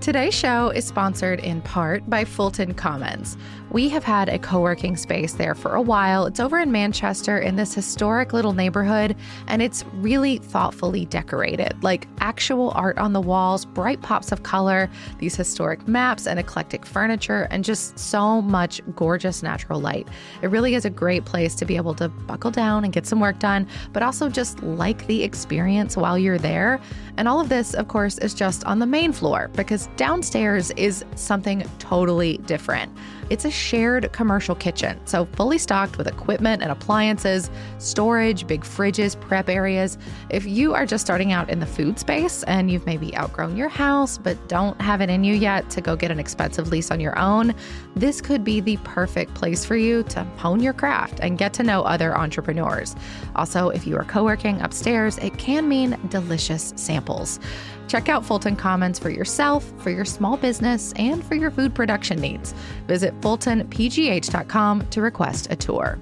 Today's show is sponsored in part by Fulton Commons. We have had a co-working space there for a while. It's over in Manchester in this historic little neighborhood, and it's really thoughtfully decorated, like actual art on the walls, bright pops of color, these historic maps and eclectic furniture, and just so much gorgeous natural light. It really is a great place to be able to buckle down and get some work done, but also just like the experience while you're there. And all of this, of course, is just on the main floor, because downstairs is something totally different. It's a shared commercial kitchen, so fully stocked with equipment and appliances, storage, big fridges, prep areas. If you are just starting out in the food space and you've maybe outgrown your house but don't have it in you yet to go get an expensive lease on your own, this could be the perfect place for you to hone your craft and get to know other entrepreneurs. Also, if you are co-working upstairs, it can mean delicious samples. Check out Fulton Commons for yourself, for your small business, and for your food production needs. Visit fultonpgh.com to request a tour.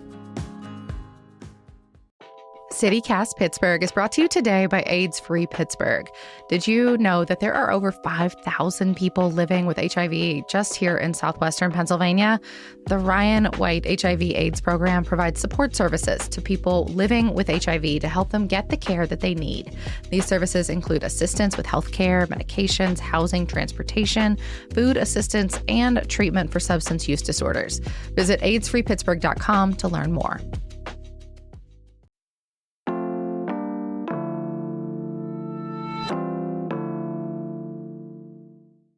CityCast Pittsburgh is brought to you today by AIDS-Free Pittsburgh. Did you know that there are over 5,000 people living with HIV just here in southwestern Pennsylvania? The Ryan White HIV/AIDS program provides support services to people living with HIV to help them get the care that they need. These services include assistance with healthcare, medications, housing, transportation, food assistance, and treatment for substance use disorders. Visit aidsfreepittsburgh.com to learn more.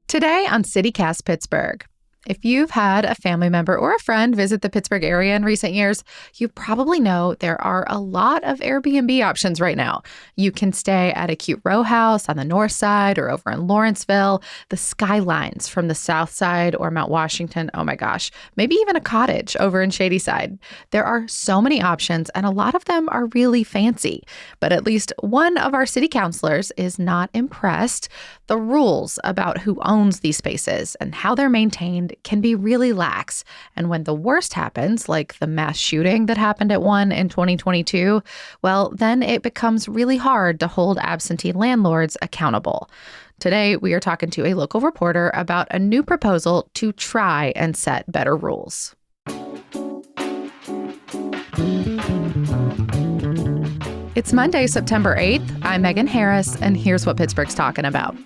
Today on CityCast Pittsburgh. If you've had a family member or a friend visit the Pittsburgh area in recent years, you probably know there are a lot of Airbnb options right now. You can stay at a cute row house on the north side or over in Lawrenceville, the skylines from the south side or Mount Washington, oh my gosh, maybe even a cottage over in Shadyside. There are so many options, and a lot of them are really fancy. But at least one of our city councilors is not impressed. The rules about who owns these spaces and how they're maintained can be really lax. And when the worst happens, like the mass shooting that happened at one in 2022, well, then it becomes really hard to hold absentee landlords accountable. Today, we are talking to a local reporter about a new proposal to try and set better rules. It's Monday, September 8th. I'm Megan Harris, and here's what Pittsburgh's talking about.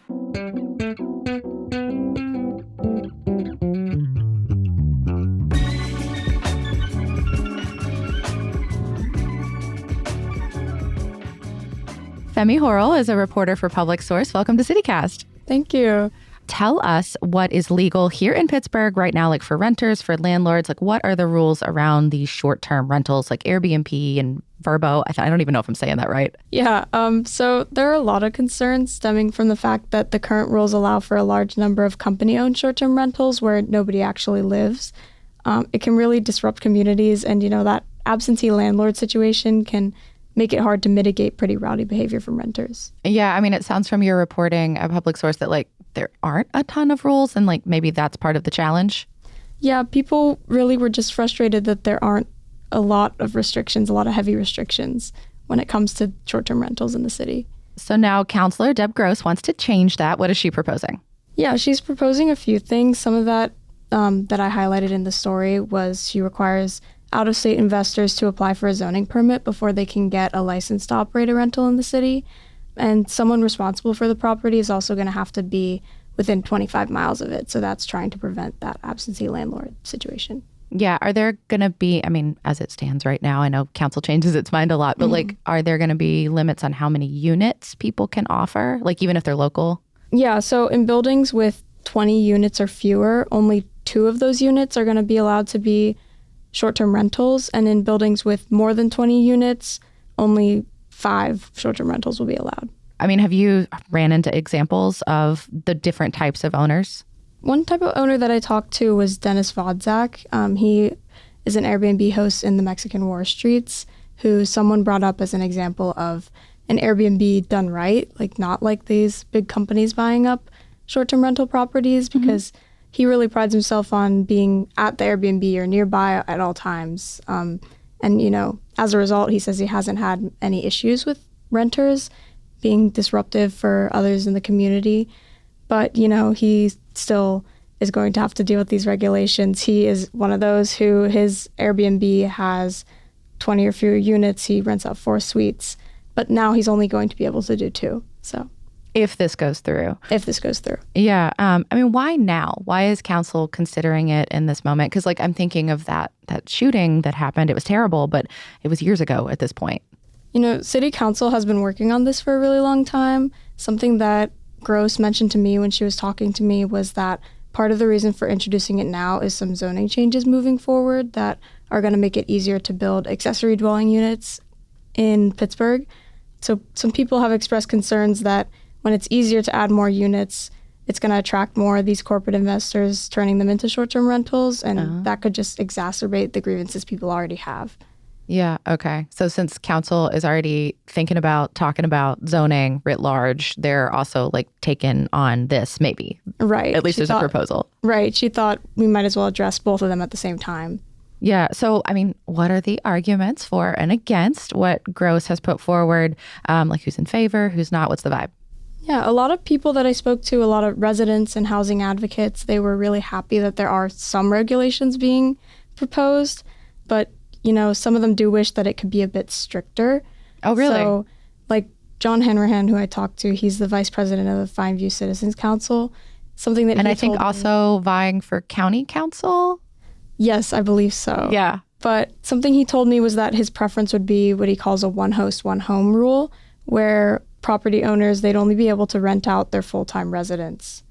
Femi Horrell is a reporter for Public Source. Welcome to CityCast. Thank you. Tell us what is legal here in Pittsburgh right now, like for renters, for landlords. Like, what are the rules around these short-term rentals, like Airbnb and Vrbo? I don't even know if I'm saying that right. Yeah, so there are a lot of concerns stemming from the fact that the current rules allow for a large number of company-owned short-term rentals where nobody actually lives. It can really disrupt communities, and, that absentee landlord situation can make it hard to mitigate pretty rowdy behavior from renters. Yeah, I mean, it sounds from your reporting at Public Source that, there aren't a ton of rules, and, maybe that's part of the challenge. Yeah, people really were just frustrated that there aren't a lot of restrictions, a lot of heavy restrictions when it comes to short-term rentals in the city. So now Councilor Deb Gross wants to change that. What is she proposing? Yeah, she's proposing a few things. Some of that that I highlighted in the story was she requires out-of-state investors to apply for a zoning permit before they can get a license to operate a rental in the city. And someone responsible for the property is also going to have to be within 25 miles of it. So that's trying to prevent that absentee landlord situation. Yeah. Are there going to be, as it stands right now, I know council changes its mind a lot, but are there going to be limits on how many units people can offer, even if they're local? Yeah. So in buildings with 20 units or fewer, only 2 of those units are going to be allowed to be short-term rentals, and in buildings with more than 20 units, only 5 short-term rentals will be allowed. Have you ran into examples of the different types of owners? One type of owner that I talked to was Dennis Vodzak. He is an Airbnb host in the Mexican War Streets, who someone brought up as an example of an Airbnb done right, not like these big companies buying up short-term rental properties, because he really prides himself on being at the Airbnb or nearby at all times. And, as a result, he says he hasn't had any issues with renters being disruptive for others in the community. but, he still is going to have to deal with these regulations. He is one of those who his Airbnb has 20 or fewer units. He rents out 4 suites, but now he's only going to be able to do 2. So if this goes through. Yeah. Why now? Why is council considering it in this moment? Because I'm thinking of that shooting that happened. It was terrible, but it was years ago at this point. City council has been working on this for a really long time. Something that Gross mentioned to me when she was talking to me was that part of the reason for introducing it now is some zoning changes moving forward that are going to make it easier to build accessory dwelling units in Pittsburgh. So some people have expressed concerns that when it's easier to add more units, it's going to attract more of these corporate investors, turning them into short-term rentals, and that could just exacerbate the grievances people already have. Yeah, okay. So since council is already talking about zoning writ large, they're also taking on this maybe. Right. At least there's a proposal. Right. She thought we might as well address both of them at the same time. Yeah. So, what are the arguments for and against what Gross has put forward? Who's in favor, who's not? What's the vibe? Yeah, a lot of people that I spoke to, a lot of residents and housing advocates, they were really happy that there are some regulations being proposed, but some of them do wish that it could be a bit stricter. Oh, really? So, John Hanrahan, who I talked to, he's the vice president of the Fine View Citizens Council. Something that and he I think told also vying for county council. Yes, I believe so. Yeah. But something he told me was that his preference would be what he calls a one host, one home rule, where property owners, they'd only be able to rent out their full-time residents.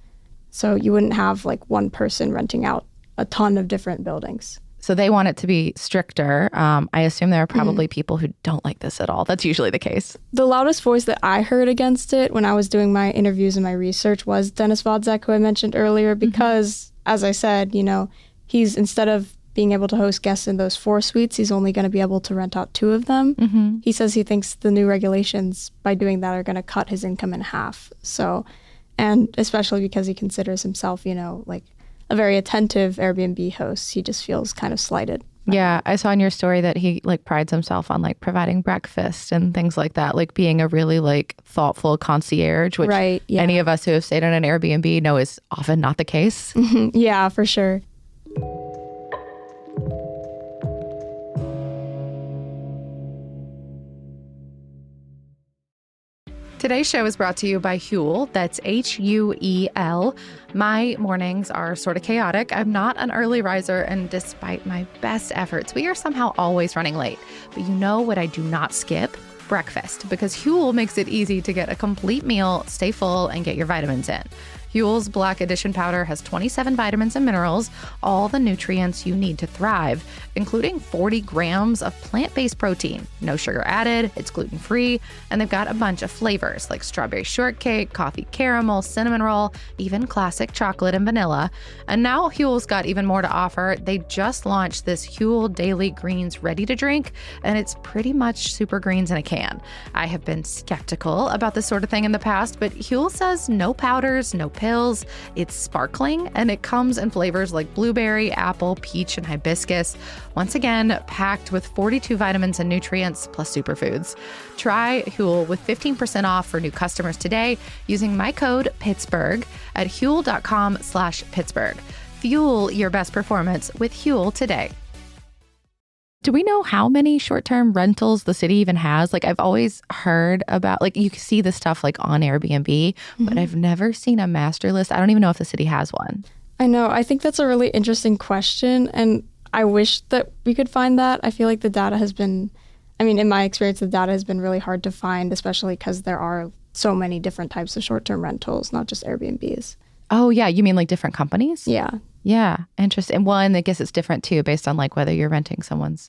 So you wouldn't have one person renting out a ton of different buildings. So they want it to be stricter. I assume there are probably people who don't like this at all. That's usually the case. The loudest voice that I heard against it when I was doing my interviews and my research was Dennis Vodzak, who I mentioned earlier, because, as I said, he's, instead of being able to host guests in those 4 suites, he's only going to be able to rent out 2 of them. He says he thinks the new regulations, by doing that, are going to cut his income in half. So, and especially because he considers himself, a very attentive Airbnb host, he just feels kind of slighted. Yeah, I saw in your story that he prides himself on providing breakfast and things like that, being a really thoughtful concierge, which any of us who have stayed on an Airbnb know is often not the case. Yeah, for sure. Today's show is brought to you by Huel. That's Huel. My mornings are sort of chaotic. I'm not an early riser, and despite my best efforts, we are somehow always running late. But you know what I do not skip? Breakfast, because Huel makes it easy to get a complete meal, stay full, and get your vitamins in. Huel's Black Edition powder has 27 vitamins and minerals, all the nutrients you need to thrive, including 40 grams of plant-based protein. No sugar added, it's gluten-free, and they've got a bunch of flavors like strawberry shortcake, coffee caramel, cinnamon roll, even classic chocolate and vanilla. And now Huel's got even more to offer. They just launched this Huel Daily Greens Ready to Drink, and it's pretty much super greens in a can. I have been skeptical about this sort of thing in the past, but Huel says no powders, no pills. It's sparkling, and it comes in flavors like blueberry, apple, peach, and hibiscus. Once again, packed with 42 vitamins and nutrients plus superfoods. Try Huel with 15% off for new customers today using my code Pittsburgh at Huel.com/Pittsburgh. Fuel your best performance with Huel today. Do we know how many short-term rentals the city even has? I've always heard about, you can see this stuff on Airbnb, but I've never seen a master list. I don't even know if the city has one. I know. I think that's a really interesting question, and I wish that we could find that. I feel like the data has been, in my experience, the data has been really hard to find, especially because there are so many different types of short-term rentals, not just Airbnbs. Oh, yeah. You mean different companies? Yeah. Yeah, interesting. And one, I guess it's different too, based on whether you're renting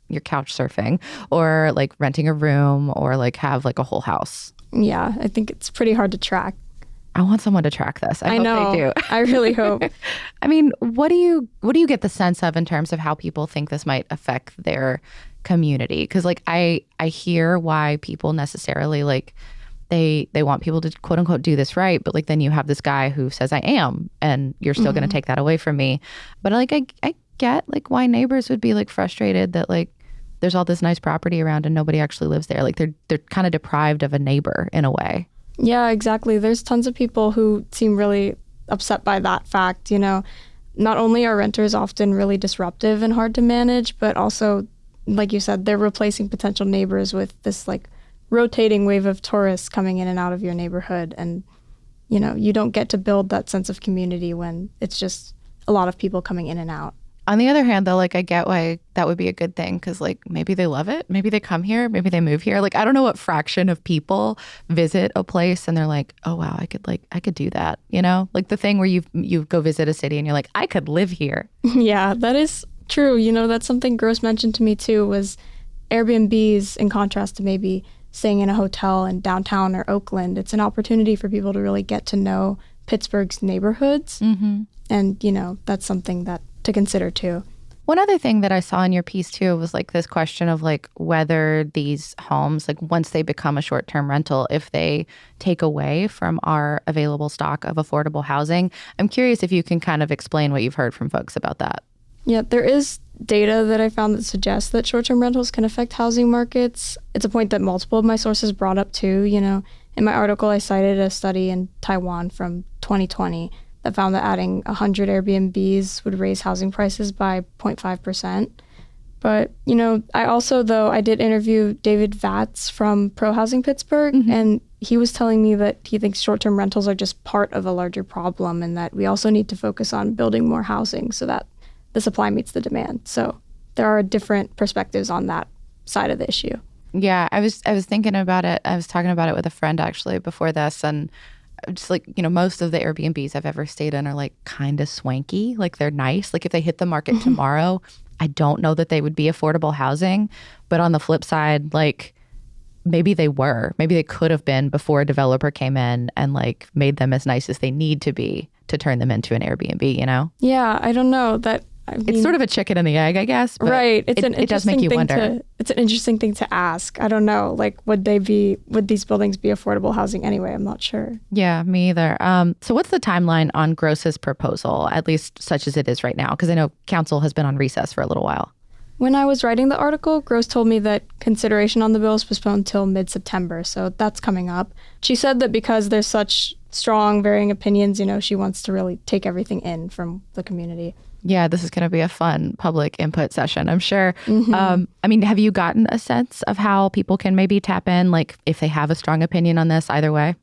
your couch surfing, or renting a room, or have a whole house. Yeah, I think it's pretty hard to track. I want someone to track this. I hope know. They do. I really hope. What do you get the sense of in terms of how people think this might affect their community? Because I hear why people necessarily they want people to quote unquote do this right, but then you have this guy who says I am, and you're still going to take that away from me. But I get why neighbors would be frustrated that there's all this nice property around and nobody actually lives there. They're kind of deprived of a neighbor in a way. Yeah, exactly. There's tons of people who seem really upset by that fact. Not only are renters often really disruptive and hard to manage, but also, like you said, they're replacing potential neighbors with this like rotating wave of tourists coming in and out of your neighborhood. And, you don't get to build that sense of community when it's just a lot of people coming in and out. On the other hand, though, like I get why that would be a good thing because like maybe they love it. Maybe they come here. Maybe they move here. Like I don't know what fraction of people visit a place and they're like, oh, wow, I could do that. Like the thing where you go visit a city and you're like, I could live here. Yeah, that is true. That's something Gross mentioned to me, too, was Airbnbs in contrast to maybe staying in a hotel in downtown or Oakland. It's an opportunity for people to really get to know Pittsburgh's neighborhoods. Mm-hmm. And, that's something that to consider too. One other thing that I saw in your piece too was like this question of like whether these homes, like once they become a short-term rental, if they take away from our available stock of affordable housing. I'm curious if you can kind of explain what you've heard from folks about that. Yeah, there is data that I found that suggests that short-term rentals can affect housing markets. It's a point that multiple of my sources brought up too. In my article, I cited a study in Taiwan from 2020 that found that adding 100 Airbnbs would raise housing prices by 0.5%. But, I did interview David Vatz from Pro Housing Pittsburgh, mm-hmm. and he was telling me that he thinks short-term rentals are just part of a larger problem and that we also need to focus on building more housing so that the supply meets the demand. So there are different perspectives on that side of the issue. Yeah, I was thinking about it. I was talking about it with a friend actually before this, and just like, most of the Airbnbs I've ever stayed in are like kind of swanky. Like they're nice. Like if they hit the market tomorrow, I don't know that they would be affordable housing. But on the flip side, like maybe they could have been before a developer came in and like made them as nice as they need to be to turn them into an Airbnb, Yeah, I don't know. It's sort of a chicken and the egg, I guess. But right. It does make you wonder. It's an interesting thing to ask. I don't know. Like, would these buildings be affordable housing anyway? I'm not sure. Yeah, me either. So what's the timeline on Gross's proposal, at least such as it is right now? Because I know council has been on recess for a little while. When I was writing the article, Gross told me that consideration on the bill is postponed until mid-September. So that's coming up. She said that because there's such strong varying opinions, she wants to really take everything in from the community. Yeah, this is going to be a fun public input session, I'm sure. Mm-hmm. Have you gotten a sense of how people can maybe tap in, like if they have a strong opinion on this either way?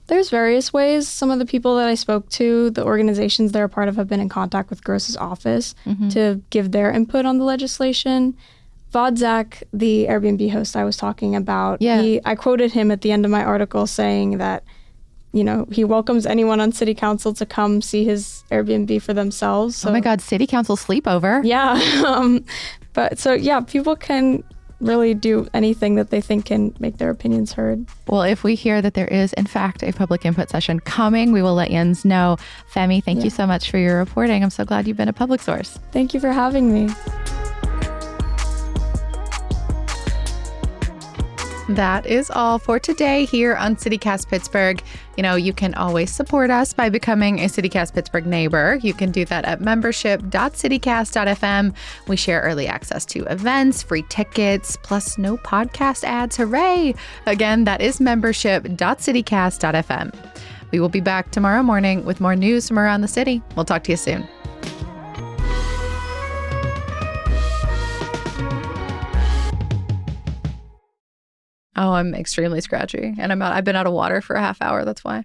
There's various ways. Some of the people that I spoke to, the organizations they're a part of, have been in contact with Gross's office mm-hmm. to give their input on the legislation. Vodzak, the Airbnb host I was talking about, I quoted him at the end of my article saying that he welcomes anyone on city council to come see his Airbnb for themselves. So, oh my God, city council sleepover. Yeah. People can really do anything that they think can make their opinions heard. Well, if we hear that there is, in fact, a public input session coming, we will let Jens know. Femi, thank you so much for your reporting. I'm so glad you've been a public source. Thank you for having me. That is all for today here on CityCast Pittsburgh. You can always support us by becoming a CityCast Pittsburgh neighbor. You can do that at membership.citycast.fm. We share early access to events, free tickets, plus no podcast ads. Hooray! Again, that is membership.citycast.fm. We will be back tomorrow morning with more news from around the city. We'll talk to you soon. Oh, I'm extremely scratchy, and I've been out of water for a half hour. That's why.